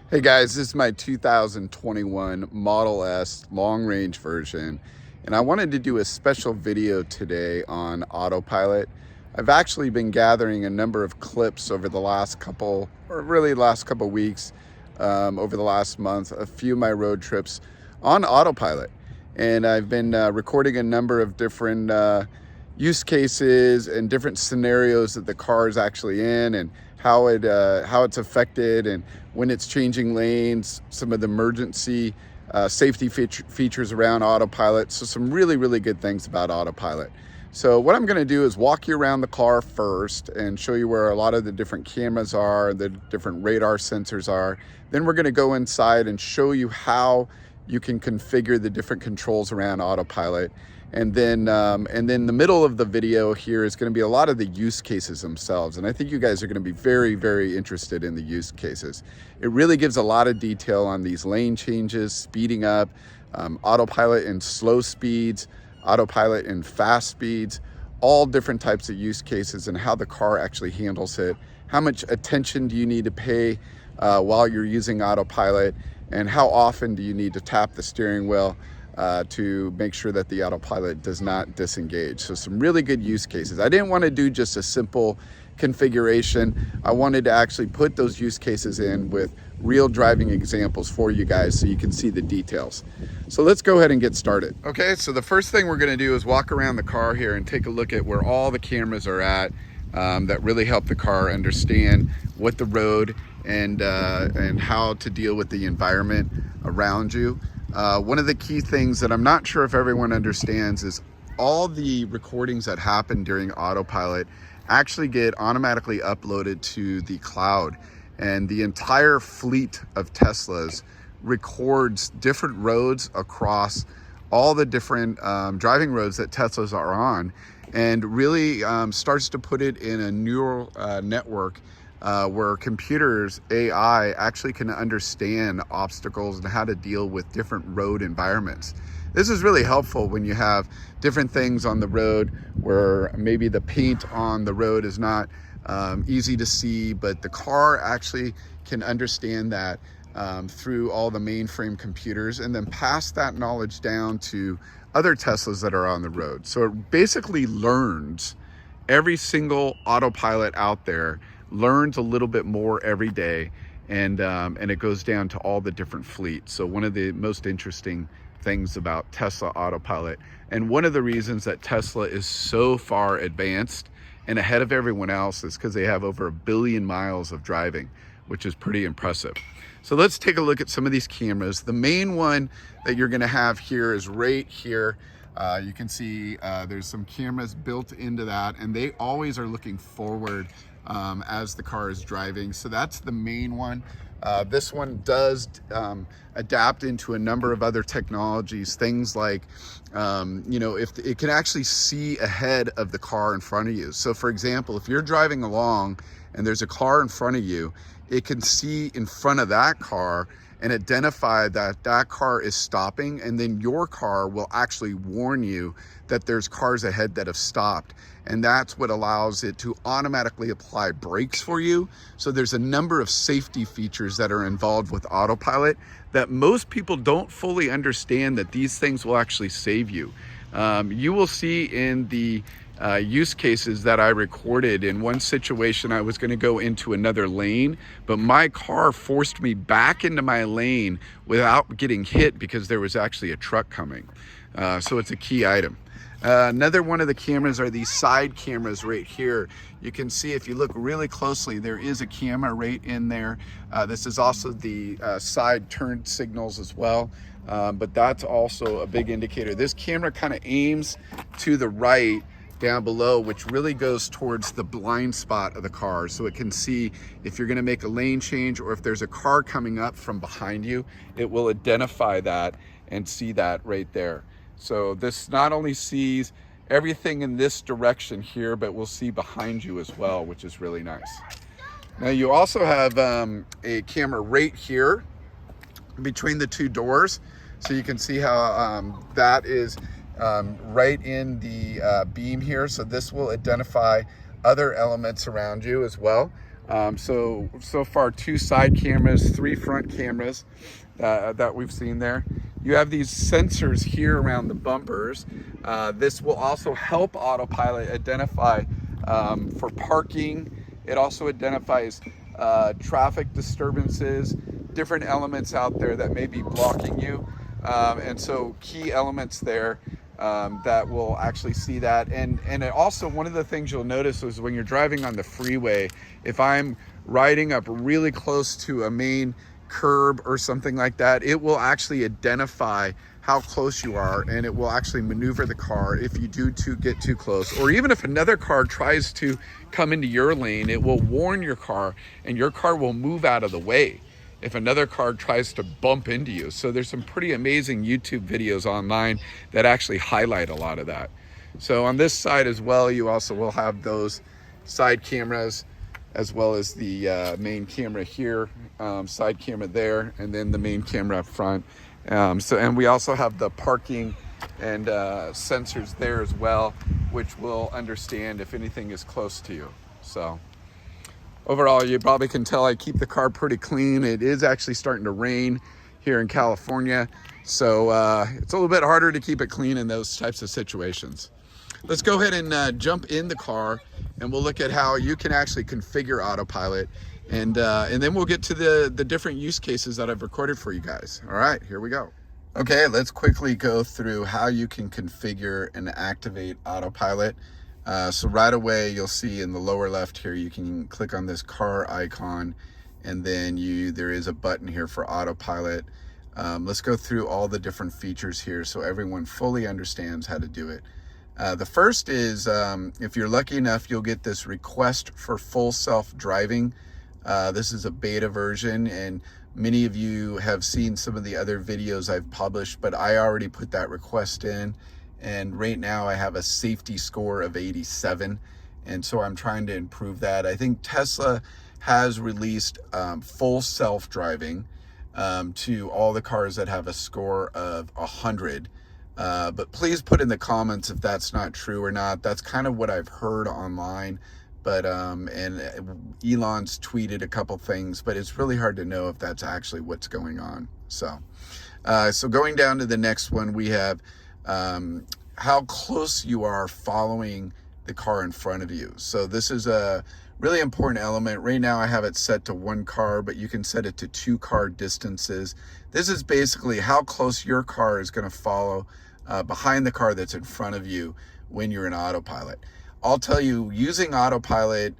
Hey guys, this is my 2021 Model S long range version, and I wanted to do a special video today on autopilot. I've actually been gathering a number of clips over the last couple, or really last couple weeks, over the last month, a few of my road trips on autopilot. And I've been recording a number of different use cases and different scenarios that the car is actually in, and how it's affected, and when it's changing lanes, some of the emergency safety features around autopilot. So some really good things about autopilot. So what I'm going to do is walk you around the car first and show you where a lot of the different cameras are, the different radar sensors are. Then we're going to go inside and show you how you can configure the different controls around autopilot. And then the middle of the video here is going to be a lot of the use cases themselves. And I think you guys are going to be very interested in the use cases. It really gives a lot of detail on these lane changes, speeding up, autopilot in slow speeds, autopilot in fast speeds, all different types of use cases and how the car actually handles it. How much attention do you need to pay while you're using autopilot, and how often do you need to tap the steering wheel to make sure that the autopilot does not disengage. So some really good use cases. I didn't want to do just a simple configuration. I wanted to actually put those use cases in with real driving examples for you guys so you can see the details. So let's go ahead and get started. Okay, so the first thing we're going to do is walk around the car here and take a look at where all the cameras are at that really help the car understand what the road and how to deal with the environment around you. One of the key things that I'm not sure if everyone understands is all the recordings that happen during autopilot actually get automatically uploaded to the cloud, and the entire fleet of Teslas records different roads across all the different driving roads that Teslas are on, and really starts to put it in a neural network where computers, AI, actually can understand obstacles and how to deal with different road environments. This is really helpful when you have different things on the road where maybe the paint on the road is not easy to see, but the car actually can understand that through all the mainframe computers, and then pass that knowledge down to other Teslas that are on the road. So it basically learns, every single autopilot out there learns a little bit more every day, and it goes down to all the different fleets. So one of the most interesting things about Tesla Autopilot, and one of the reasons that Tesla is so far advanced and ahead of everyone else, is because they have over 1 billion miles of driving, which is pretty impressive. So let's take a look at some of these cameras. The main one that you're going to have here is right here. You can see there's some cameras built into that, and they always are looking forward as the car is driving. So that's the main one. This one does adapt into a number of other technologies, things like, if it can actually see ahead of the car in front of you. So for example, if you're driving along and there's a car in front of you, it can see in front of that car and identify that that car is stopping, and then your car will actually warn you that there's cars ahead that have stopped. And that's what allows it to automatically apply brakes for you. So there's a number of safety features that are involved with autopilot that most people don't fully understand, that these things will actually save you. You will see in the use cases that I recorded. In one situation, I was going to go into another lane, but my car forced me back into my lane without getting hit because there was actually a truck coming. So it's a key item. Another one of the cameras are these side cameras right here. You can see, if you look really closely, there is a camera right in there. This is also the side turn signals as well, but that's also a big indicator. This camera kind of aims to the right down below, which really goes towards the blind spot of the car, so it can see if you're going to make a lane change, or if there's a car coming up from behind you, it will identify that and see that right there. So this not only sees everything in this direction here, but we'll see behind you as well, which is really nice. Now you also have a camera right here between the two doors, so you can see how that is right in the beam here. So this will identify other elements around you as well. So far 2 side cameras, 3 front cameras that we've seen there. You have these sensors here around the bumpers. This will also help Autopilot identify for parking. It also identifies traffic disturbances, different elements out there that may be blocking you. And so key elements there that will actually see that. And it also, one of the things you'll notice is when you're driving on the freeway, if I'm riding up really close to a main curb or something like that, it will actually identify how close you are, and it will actually maneuver the car if you do get too close. Or even if another car tries to come into your lane, it will warn your car, and your car will move out of the way if another car tries to bump into you. So there's some pretty amazing YouTube videos online that actually highlight a lot of that. So on this side as well, you also will have those side cameras, as well as the main camera here, side camera there, and then the main camera up front. And we also have the parking and sensors there as well, which will understand if anything is close to you. So overall, you probably can tell I keep the car pretty clean. It is actually starting to rain here in California, so it's a little bit harder to keep it clean in those types of situations. Let's go ahead and jump in the car, and we'll look at how you can actually configure Autopilot, and then we'll get to the different use cases that I've recorded for you guys. All right, here we go. Okay, let's quickly go through how you can configure and activate Autopilot. So right away, you'll see in the lower left here, you can click on this car icon, and then there is a button here for Autopilot. Let's go through all the different features here so everyone fully understands how to do it. The first is, if you're lucky enough, you'll get this request for full self-driving. This is a beta version, and many of you have seen some of the other videos I've published, but I already put that request in. And right now I have a safety score of 87. And so I'm trying to improve that. I think Tesla has released full self-driving to all the cars that have a score of 100. But please put in the comments if that's not true or not. That's kind of what I've heard online. But and Elon's tweeted a couple things, but it's really hard to know if that's actually what's going on. So going down to the next one, we have how close you are following the car in front of you. So this is a really important element. Right now I have it set to 1 car, but you can set it to 2 car distances. This is basically how close your car is going to follow behind the car that's in front of you when you're in Autopilot. I'll tell you, using Autopilot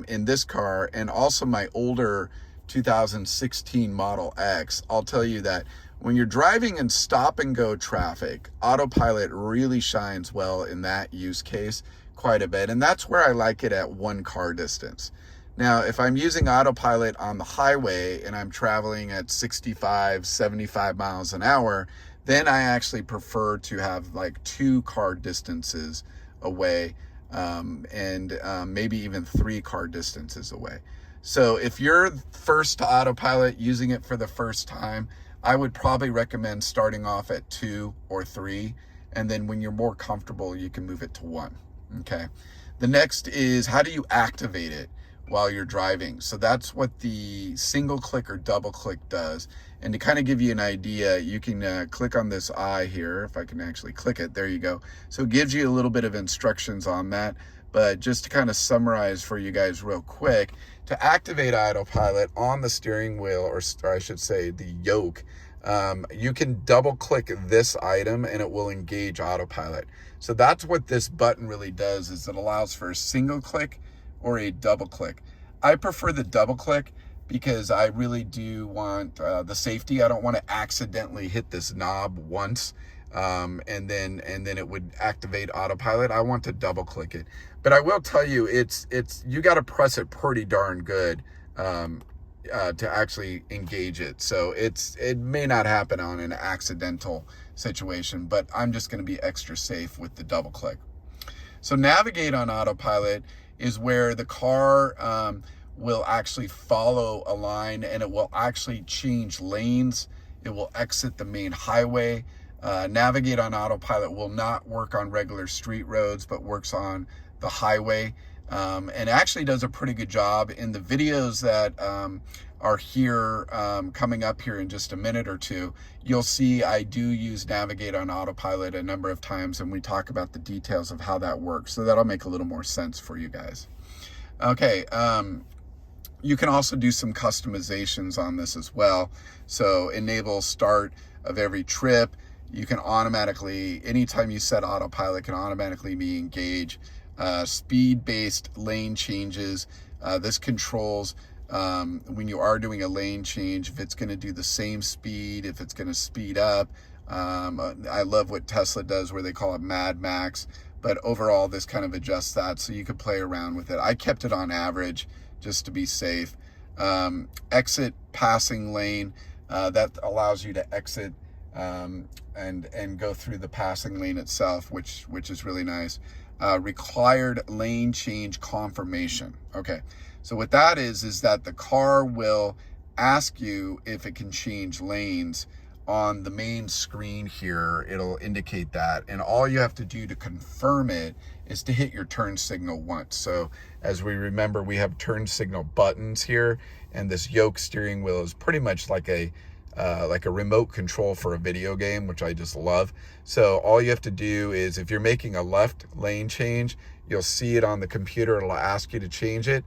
in this car and also my older 2016 Model X, I'll tell you that when you're driving in stop and go traffic, Autopilot really shines well in that use case quite a bit. And that's where I like it at 1 car distance. Now, if I'm using Autopilot on the highway and I'm traveling at 65, 75 miles an hour, then I actually prefer to have like 2 car distances away, and maybe even 3 car distances away. So if you're first to Autopilot, using it for the first time, I would probably recommend starting off at 2 or 3, and then when you're more comfortable, you can move it to 1. Okay. The next is, how do you activate it while you're driving? So that's what the single click or double click does. And to kind of give you an idea, you can click on this eye here. If I can actually click it, there you go. So it gives you a little bit of instructions on that. But just to kind of summarize for you guys real quick, to activate Autopilot on the steering wheel, or I should say the yoke, you can double click this item and it will engage Autopilot. So that's what this button really does, is it allows for a single click or a double click. I prefer the double click because I really do want the safety. I don't want to accidentally hit this knob once and then it would activate Autopilot. I want to double click it. But I will tell you, you got to press it pretty darn good to actually engage it. So it may not happen on an accidental situation, but I'm just going to be extra safe with the double click. So navigate on Autopilot is where the car will actually follow a line, and it will actually change lanes. It will exit the main highway. Navigate on Autopilot will not work on regular street roads, but works on the highway. and actually does a pretty good job. In the videos that are here coming up here in just a minute or two, you'll see I do use Navigate on Autopilot a number of times, and we talk about the details of how that works, so that'll make a little more sense for you guys. Okay, you can also do some customizations on this as well. So enable start of every trip. You can automatically, anytime you set autopilot, can automatically be engaged. Speed-based lane changes. This controls when you are doing a lane change, if it's going to do the same speed, if it's going to speed up. I love what Tesla does where they call it Mad Max, but overall this kind of adjusts that so you could play around with it. I kept it on average just to be safe. Exit passing lane, that allows you to exit and go through the passing lane itself, which is really nice. Required lane change confirmation. Okay, so what that is that the car will ask you if it can change lanes. On the main screen here, it'll indicate that, and all you have to do to confirm it is to hit your turn signal once. So as we remember, we have turn signal buttons here, and this yoke steering wheel is pretty much like a remote control for a video game, which I just love. So all you have to do is, if you're making a left lane change, you'll see it on the computer. It'll ask you to change it.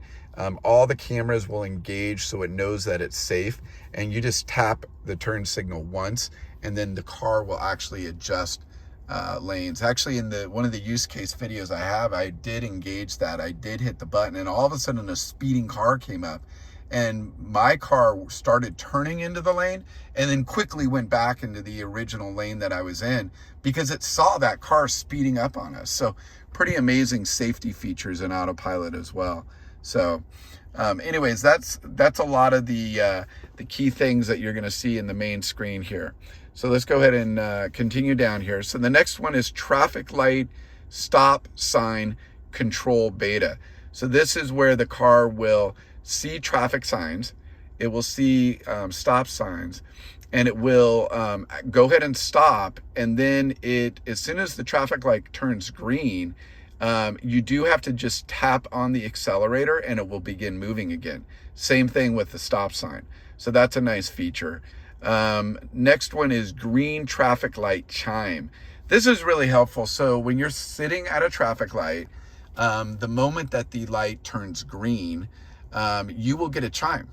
All the cameras will engage so it knows that it's safe, and you just tap the turn signal once, and then the car will actually adjust lanes. Actually, in one of the use case videos I did engage that. I did hit the button, and all of a sudden a speeding car came up, and my car started turning into the lane and then quickly went back into the original lane that I was in because it saw that car speeding up on us. So pretty amazing safety features in Autopilot as well. So anyways, that's a lot of the key things that you're going to see in the main screen here. So let's go ahead and continue down here. So the next one is traffic light stop sign control beta. So this is where the car will see traffic signs, it will see stop signs, and it will go ahead and stop. And then as soon as the traffic light turns green, you do have to just tap on the accelerator and it will begin moving again. Same thing with the stop sign. So that's a nice feature. Next one is green traffic light chime. This is really helpful. So when you're sitting at a traffic light, the moment that the light turns green, you will get a chime.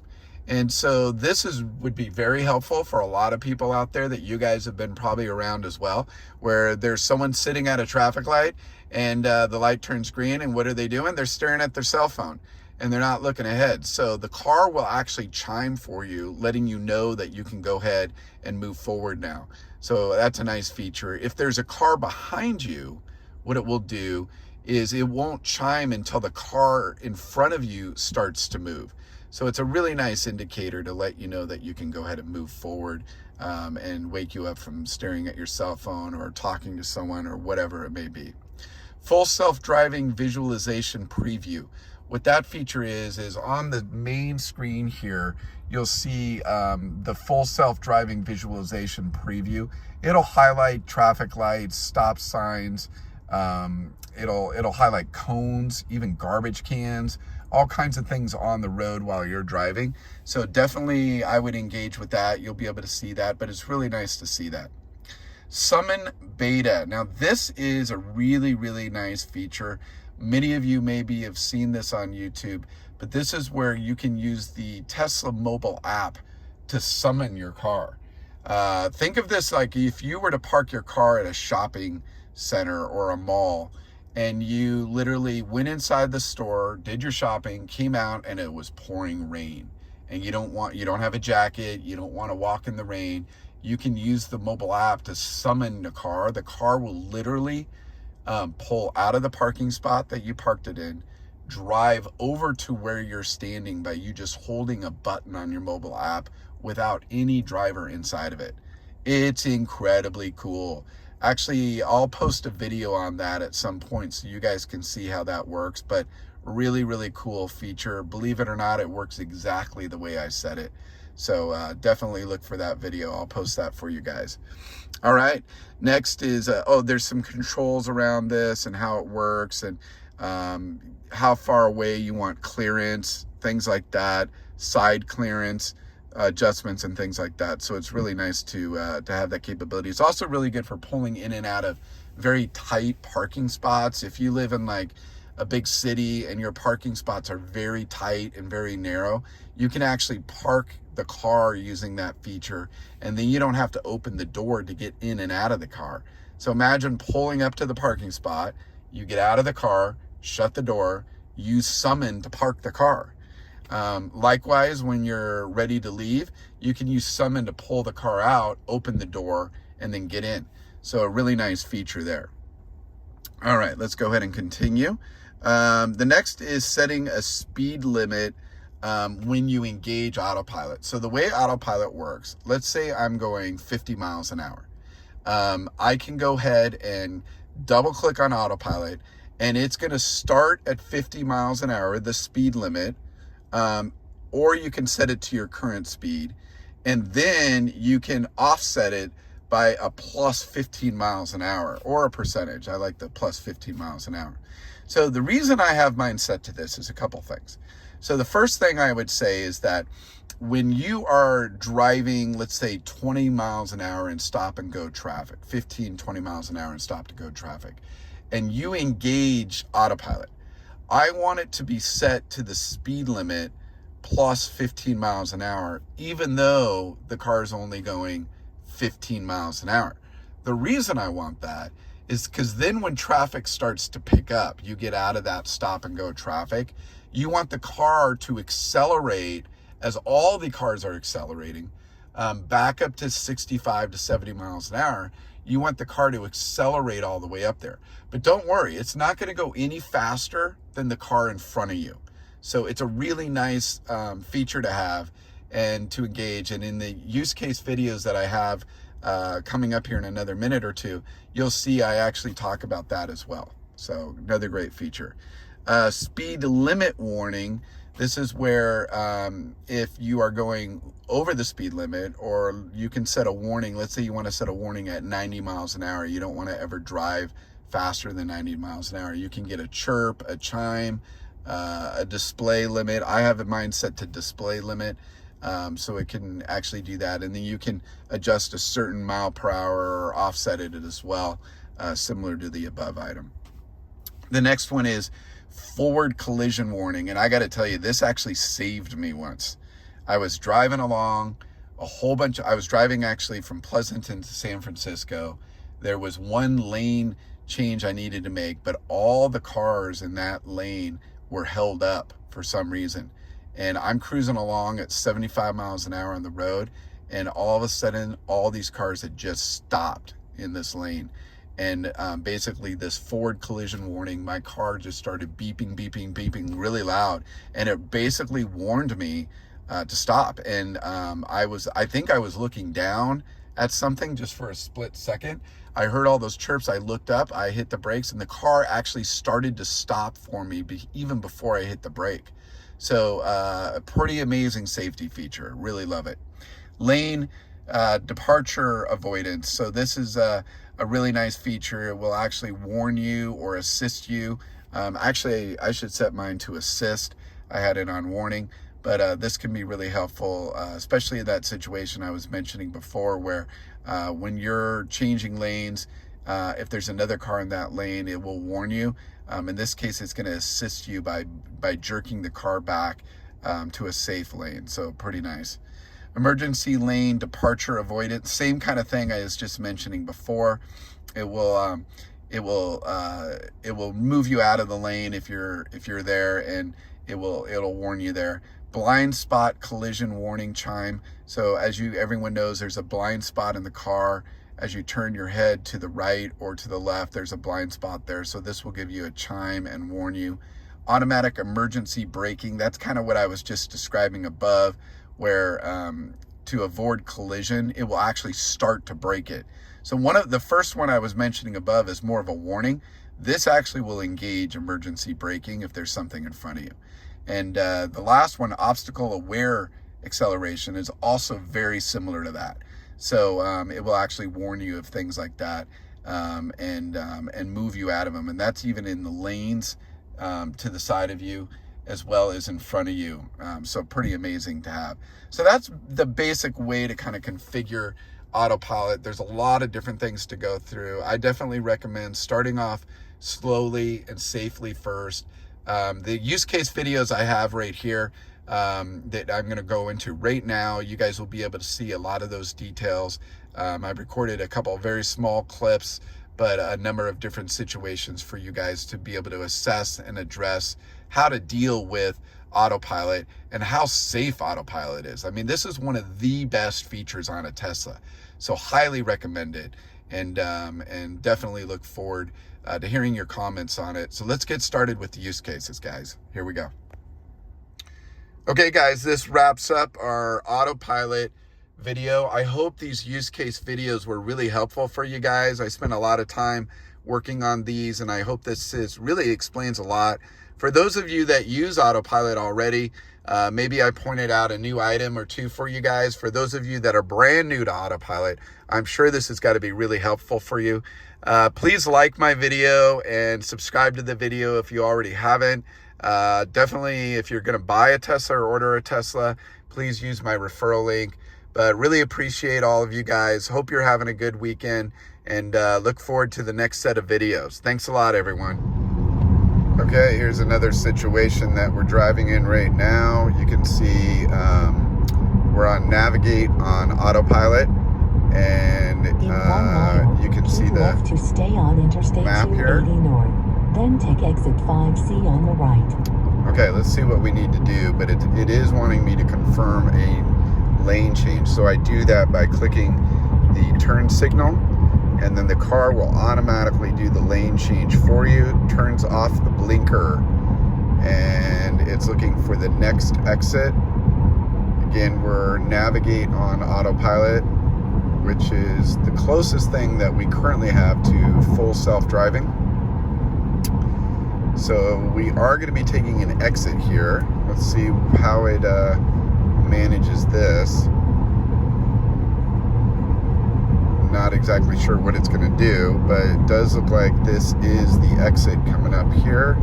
And so this would be very helpful for a lot of people out there that you guys have been probably around as well, where there's someone sitting at a traffic light and the light turns green, and what are they doing? They're staring at their cell phone and they're not looking ahead. So the car will actually chime for you, letting you know that you can go ahead and move forward now. So that's a nice feature. If there's a car behind you, what it will do is it won't chime until the car in front of you starts to move. So it's a really nice indicator to let you know that you can go ahead and move forward and wake you up from staring at your cell phone or talking to someone or whatever it may be. Full self-driving visualization preview. What that feature is on the main screen here, you'll see the full self-driving visualization preview. It'll highlight traffic lights, stop signs, it'll highlight cones, even garbage cans, all kinds of things on the road while you're driving. So definitely I would engage with that. You'll be able to see that, but it's really nice to see that. Summon beta. Now this is a really, really nice feature. Many of you maybe have seen this on YouTube, but this is where you can use the Tesla mobile app to summon your car. Think of this like if you were to park your car at a shopping center or a mall, and you literally went inside the store, did your shopping, came out, and it was pouring rain, and you don't have a jacket, you don't want to walk in the rain. You can use the mobile app to summon the car. The car will literally pull out of the parking spot that you parked it in, drive over to where you're standing by you just holding a button on your mobile app without any driver inside of it. It's incredibly cool. Actually, I'll post a video on that at some point so you guys can see how that works, but really, really cool feature. Believe it or not, it works exactly the way I said it. So definitely look for that video. I'll post that for you guys. All right, next is, there's some controls around this and how it works. And how far away you want clearance, things like that, side clearance adjustments and things like that. So it's really nice to have that capability. It's also really good for pulling in and out of very tight parking spots. If you live in like a big city and your parking spots are very tight and very narrow, you can actually park the car using that feature, and then you don't have to open the door to get in and out of the car. So imagine pulling up to the parking spot, you get out of the car, shut the door, use summon to park the car. Likewise, when you're ready to leave, you can use summon to pull the car out, open the door, and then get in. So a really nice feature there. All right, let's go ahead and continue. The next is setting a speed limit when you engage autopilot. So the way autopilot works, let's say I'm going 50 miles an hour. I can go ahead and double click on autopilot, and it's going to start at 50 miles an hour, the speed limit, or you can set it to your current speed, and then you can offset it by a plus 15 miles an hour, or a percentage. I like the plus 15 miles an hour. So the reason I have mine set to this is a couple things. So the first thing I would say is that when you are driving, let's say 20 miles an hour in stop and go traffic, 15, 20 miles an hour in stop to go traffic, and you engage autopilot, I want it to be set to the speed limit plus 15 miles an hour, even though the car is only going 15 miles an hour. The reason I want that is because then when traffic starts to pick up, you get out of that stop and go traffic, you want the car to accelerate as all the cars are accelerating, back up to 65 to 70 miles an hour. You want the car to accelerate all the way up there. But don't worry, it's not going to go any faster than the car in front of you. So it's a really nice feature to have and to engage. And in the use case videos that I have coming up here in another minute or two, you'll see I actually talk about that as well. So another great feature. Speed limit warning. This is where if you are going over the speed limit, or you can set a warning. Let's say you want to set a warning at 90 miles an hour. You don't want to ever drive faster than 90 miles an hour. You can get a chirp, a chime, a display limit. I have mine set to display limit, so it can actually do that. And then you can adjust a certain mile per hour or offset it as well, similar to the above item. The next one is forward collision warning. And I got to tell you, this actually saved me once. I was driving along I was driving actually from Pleasanton to San Francisco. There was one lane change I needed to make, but all the cars in that lane were held up for some reason. And I'm cruising along at 75 miles an hour on the road, and all of a sudden, all these cars had just stopped in this lane. And basically this forward collision warning, my car just started beeping, beeping, beeping really loud. And it basically warned me to stop. And I think I was looking down at something just for a split second. I heard all those chirps. I looked up, I hit the brakes, and the car actually started to stop for me even before I hit the brake. So a pretty amazing safety feature. Really love it. Lane departure avoidance. So this is a really nice feature. It will actually warn you or assist you. Actually, I should set mine to assist. I had it on warning, but this can be really helpful, especially in that situation I was mentioning before, where when you're changing lanes, if there's another car in that lane, it will warn you. In this case, it's going to assist you by jerking the car back to a safe lane. So pretty nice. Emergency lane departure avoidance, same kind of thing I was just mentioning before. It will move you out of the lane if you're there, and it'll warn you there. Blind spot collision warning chime. So as everyone knows, there's a blind spot in the car. As you turn your head to the right or to the left, there's a blind spot there. So this will give you a chime and warn you. Automatic emergency braking. That's kind of what I was just describing above, where to avoid collision, it will actually start to brake it. So the first one I was mentioning above is more of a warning. This actually will engage emergency braking if there's something in front of you. And the last one, obstacle aware acceleration, is also very similar to that. So it will actually warn you of things like that, and move you out of them. And that's even in the lanes to the side of you as well as in front of you. So pretty amazing to have. So that's the basic way to kind of configure Autopilot. There's a lot of different things to go through. I definitely recommend starting off slowly and safely first. The use case videos I have right here that I'm going to go into right now, you guys will be able to see a lot of those details. I've recorded a couple of very small clips, but a number of different situations for you guys to be able to assess and address how to deal with Autopilot and how safe Autopilot is. I mean, this is one of the best features on a Tesla, so highly recommended, and definitely look forward to hearing your comments on it. So let's get started with the use cases, guys. Here we go. Okay, guys, this wraps up our Autopilot video. I hope these use case videos were really helpful for you guys. I spent a lot of time working on these, and I hope this really explains a lot. For those of you that use Autopilot already, maybe I pointed out a new item or two for you guys. For those of you that are brand new to Autopilot, I'm sure this has got to be really helpful for you. Please like my video and subscribe to the video if you already haven't. Definitely, if you're going to buy a Tesla or order a Tesla, please use my referral link. But really appreciate all of you guys. Hope you're having a good weekend, and look forward to the next set of videos. Thanks a lot, everyone. Okay, here's another situation that we're driving in right now. You can see we're on Navigate on Autopilot, and you can see the to stay on Interstate map 280 here. North, then take exit 5C on the right. Okay, let's see what we need to do, but it is wanting me to confirm a lane change. So I do that by clicking the turn signal, and then the car will automatically do the lane change for you. Turns off the blinker, and it's looking for the next exit. Again, we're Navigate on Autopilot, which is the closest thing that we currently have to full self-driving. So we are going to be taking an exit here. Let's see how it manages this. Not exactly sure what it's going to do, but it does look like this is the exit coming up here.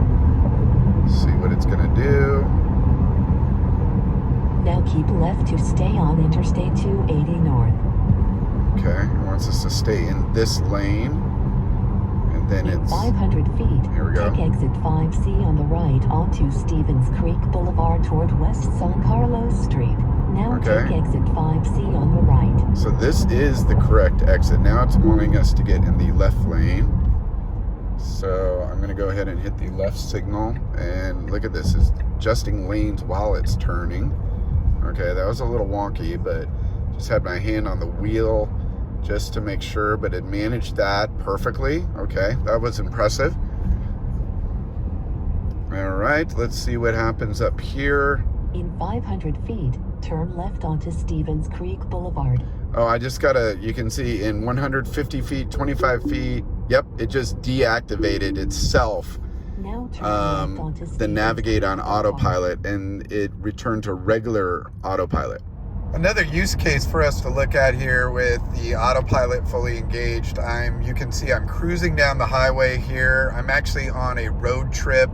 Let's see what it's going to do. Now keep left to stay on Interstate 280 North. Okay, it wants us to stay in this lane, and then In it's 500 feet, here we go. take exit 5C on the right onto Stevens Creek Boulevard toward West San Carlos Street. Now Okay. take exit 5C on the right. So this is the correct exit. Now it's wanting us to get in the left lane. So I'm going to go ahead and hit the left signal, and look at this. It's adjusting lanes while it's turning. Okay, that was a little wonky, but just had my hand on the wheel just to make sure, but it managed that perfectly. Okay, that was impressive. All right, let's see what happens up here. In 500 feet, turn left onto Stevens Creek Boulevard. Oh, I just gotta, you can see in 150 feet, 25 feet, yep, it just deactivated itself, Now turn left onto the Stevens Navigate Creek on Boulevard. Autopilot, and it returned to regular Autopilot. Another use case for us to look at here with the Autopilot fully engaged, you can see I'm cruising down the highway here. I'm actually on a road trip.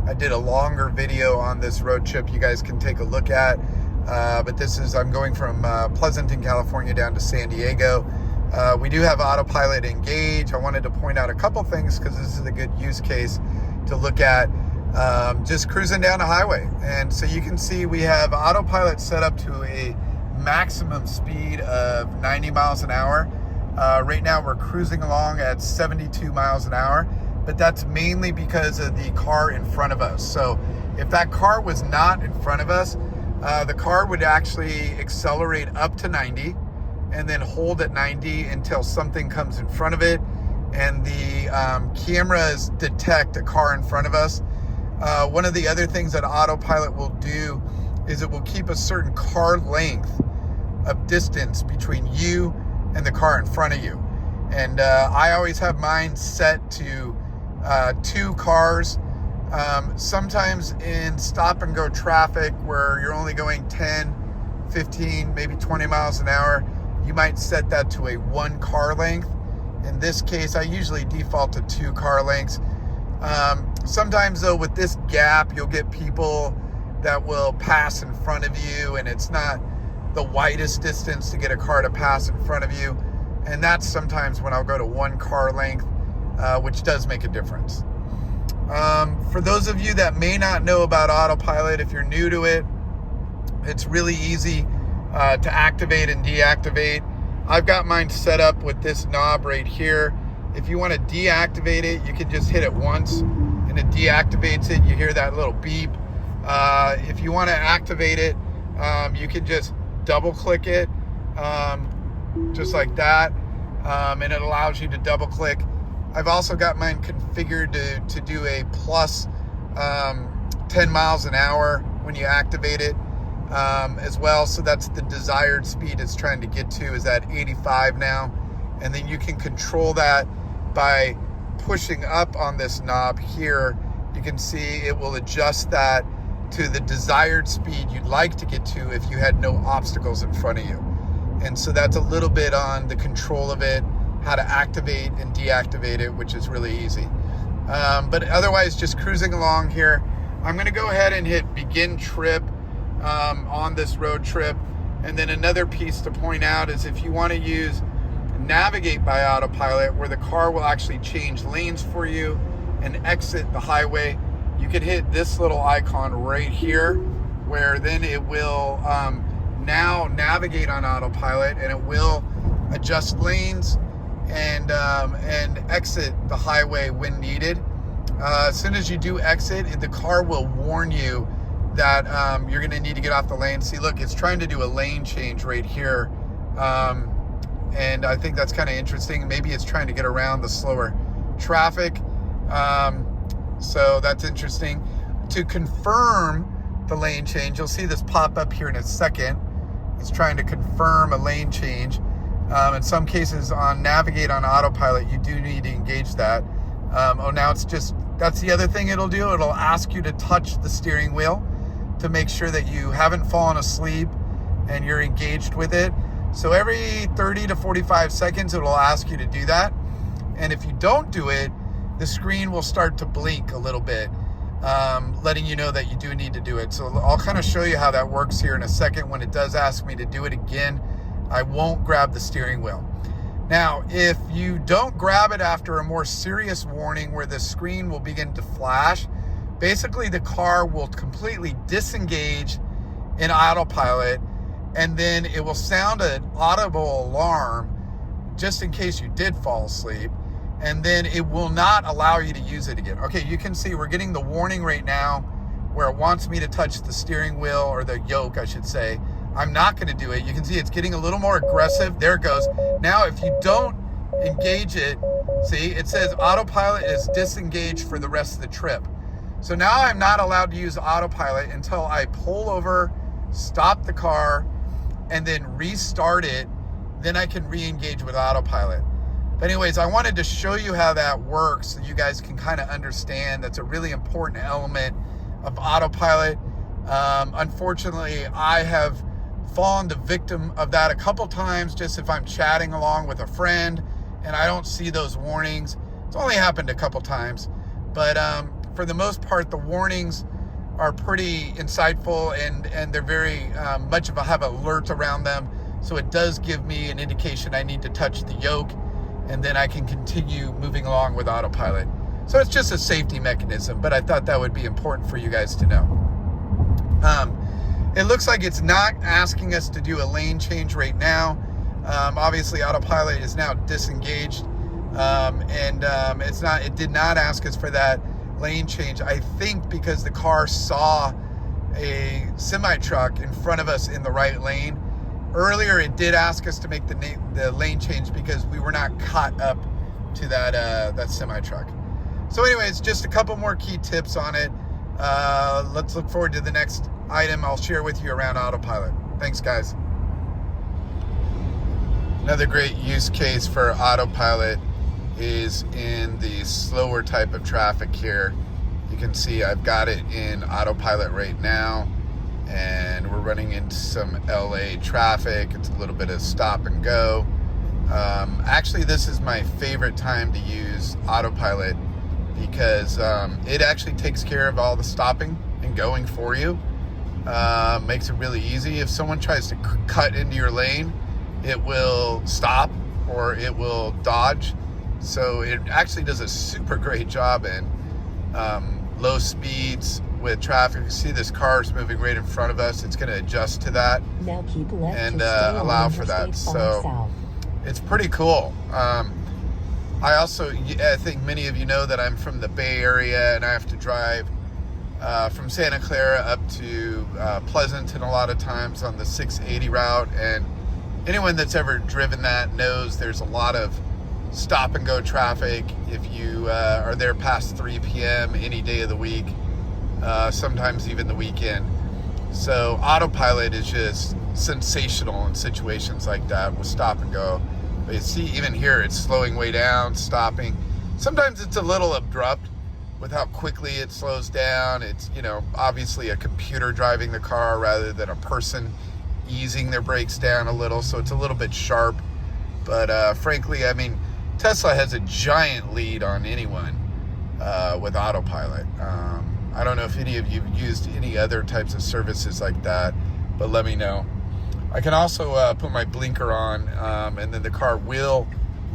I did a longer video on this road trip you guys can take a look at. But I'm going from Pleasanton, California down to San Diego. We do have Autopilot engaged. I wanted to point out a couple things because this is a good use case to look at. Just cruising down the highway. And so you can see we have Autopilot set up to a maximum speed of 90 miles an hour. Right now we're cruising along at 72 miles an hour, but that's mainly because of the car in front of us. So if that car was not in front of us, the car would actually accelerate up to 90 and then hold at 90 until something comes in front of it, and the cameras detect a car in front of us. One of the other things that Autopilot will do is it will keep a certain car length of distance between you and the car in front of you. And I always have mine set to 2 cars. Sometimes in stop and go traffic where you're only going 10, 15, maybe 20 miles an hour, you might set that to a 1 car length. In this case, I usually default to 2 car lengths. Sometimes though, with this gap, you'll get people that will pass in front of you, and it's not the widest distance to get a car to pass in front of you. And that's sometimes when I'll go to 1 car length, which does make a difference. For those of you that may not know about Autopilot, if you're new to it, it's really easy to activate and deactivate. I've got mine set up with this knob right here. If you want to deactivate it, you can just hit it once and it deactivates it. You hear that little beep. If you want to activate it, you can just double click it, just like that, and it allows you to double click. I've also got mine configured to do a plus 10 miles an hour when you activate it as well. So that's the desired speed it's trying to get to, is at 85 now. And then you can control that by pushing up on this knob here. You can see it will adjust that to the desired speed you'd like to get to if you had no obstacles in front of you. And so that's a little bit on the control of it, how to activate and deactivate it, which is really easy. But otherwise, just cruising along here. I'm gonna go ahead and hit begin trip on this road trip. And then another piece to point out is if you wanna use navigate by Autopilot, where the car will actually change lanes for you and exit the highway, you can hit this little icon right here, where then it will now navigate on Autopilot, and it will adjust lanes and exit the highway when needed. As soon as you do exit, the car will warn you that you're going to need to get off the lane. See, look, it's trying to do a lane change right here, and I think that's kind of interesting. Maybe it's trying to get around the slower traffic. So that's interesting. To confirm the lane change, you'll see this pop up here in a second. It's trying to confirm a lane change. In some cases on navigate on Autopilot, you do need to engage that. Now it's just, that's the other thing it'll do. It'll ask you to touch the steering wheel to make sure that you haven't fallen asleep and you're engaged with it. So every 30 to 45 seconds, it'll ask you to do that. And if you don't do it, the screen will start to blink a little bit, letting you know that you do need to do it. So I'll kind of show you how that works here in a second. When it does ask me to do it again, I won't grab the steering wheel. Now, if you don't grab it after a more serious warning where the screen will begin to flash, basically the car will completely disengage in Autopilot, and then it will sound an audible alarm just in case you did fall asleep, and then it will not allow you to use it again. Okay, you can see we're getting the warning right now where it wants me to touch the steering wheel, or the yoke, I should say. I'm not going to do it. You can see it's getting a little more aggressive. There it goes. Now, if you don't engage it, see, it says Autopilot is disengaged for the rest of the trip. So now I'm not allowed to use Autopilot until I pull over, stop the car, and then restart it. Then I can re-engage with Autopilot. But anyways, I wanted to show you how that works so you guys can kind of understand that's a really important element of Autopilot. Unfortunately, I have fallen the victim of that a couple times, just if I'm chatting along with a friend and I don't see those warnings. It's only happened a couple times, but for the most part, the warnings are pretty insightful, and they're very much of a have alert around them. So it does give me an indication I need to touch the yoke, and then I can continue moving along with Autopilot. So it's just a safety mechanism, but I thought that would be important for you guys to know. It looks like it's not asking us to do a lane change right now. Obviously, Autopilot is now disengaged, and it did not ask us for that lane change. I think because the car saw a semi-truck in front of us in the right lane. Earlier, it did ask us to make the lane change because we were not caught up to that semi-truck. So anyways, just a couple more key tips on it. Let's look forward to the next item I'll share with you around Autopilot. Thanks, guys. Another great use case for Autopilot is in the slower type of traffic here. You can see I've got it in Autopilot right now, and we're running into some LA traffic. It's a little bit of stop and go. Actually, this is my favorite time to use Autopilot because it actually takes care of all the stopping and going for you. Makes it really easy. If someone tries to cut into your lane, it will stop or it will dodge. So it actually does a super great job in low speeds with traffic. You see this car is moving right in front of us. It's going to adjust to that Now keep left and to stay allow on for that. Interstate 5 So South. it's pretty cool. I think many of you know that I'm from the Bay Area, and I have to drive from Santa Clara up to Pleasanton a lot of times on the 680 route. And anyone that's ever driven that knows there's a lot of stop and go traffic if you are there past 3 p.m. any day of the week, sometimes even the weekend. So Autopilot is just sensational in situations like that with stop and go. But you see, even here, it's slowing way down, stopping. Sometimes it's a little abrupt with how quickly it slows down. It's, obviously a computer driving the car rather than a person easing their brakes down a little. So it's a little bit sharp. But frankly, I mean, Tesla has a giant lead on anyone with Autopilot. I don't know if any of you have used any other types of services like that, but let me know. I can also put my blinker on, and then the car will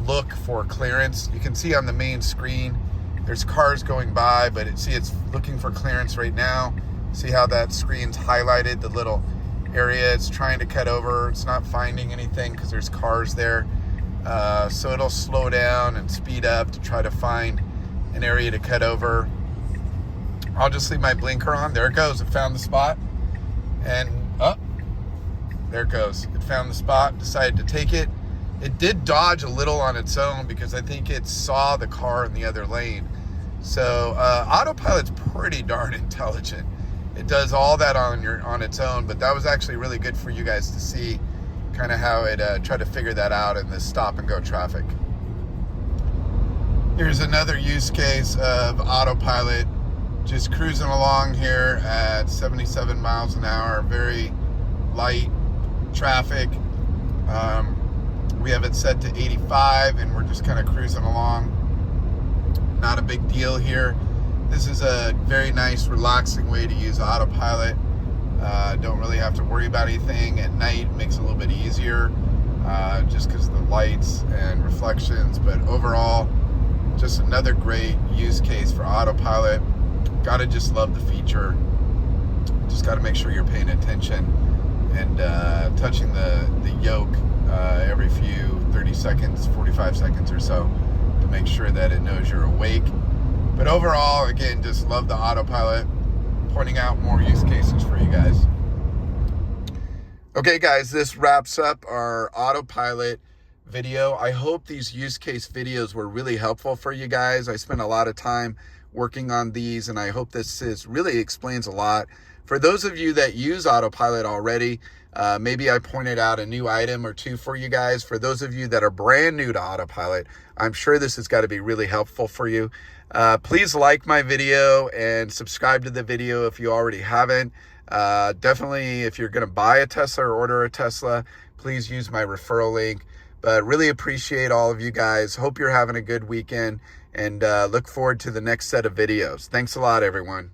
look for clearance. You can see on the main screen, there's cars going by, but it's looking for clearance right now. See how that screen's highlighted, the little area it's trying to cut over. It's not finding anything because there's cars there. So it'll slow down and speed up to try to find an area to cut over. I'll just leave my blinker on. There it goes. It found the spot. And there it goes. It found the spot, decided to take it. It did dodge a little on its own because I think it saw the car in the other lane. So Autopilot's pretty darn intelligent. It does all that on its own, but that was actually really good for you guys to see kind of how it tried to figure that out in this stop and go traffic. Here's another use case of Autopilot just cruising along here at 77 miles an hour, very light traffic. We have it set to 85 and we're just kind of cruising along. Not a big deal here. This is a very nice, relaxing way to use Autopilot. Don't really have to worry about anything. At night, it makes it a little bit easier just because of the lights and reflections. But overall, just another great use case for Autopilot. Gotta just love the feature. Just gotta make sure you're paying attention and touching the yoke every few 30 seconds, 45 seconds or so to make sure that it knows you're awake. But overall, again, just love the Autopilot, pointing out more use cases for you guys. Okay, guys, this wraps up our Autopilot video. I hope these use case videos were really helpful for you guys. I spent a lot of time working on these, and I hope this really explains a lot. For those of you that use Autopilot already, maybe I pointed out a new item or two for you guys. For those of you that are brand new to Autopilot, I'm sure this has got to be really helpful for you. Please like my video and subscribe to the video if you already haven't. Definitely, if you're going to buy a Tesla or order a Tesla, please use my referral link. But really appreciate all of you guys. Hope you're having a good weekend and look forward to the next set of videos. Thanks a lot, everyone.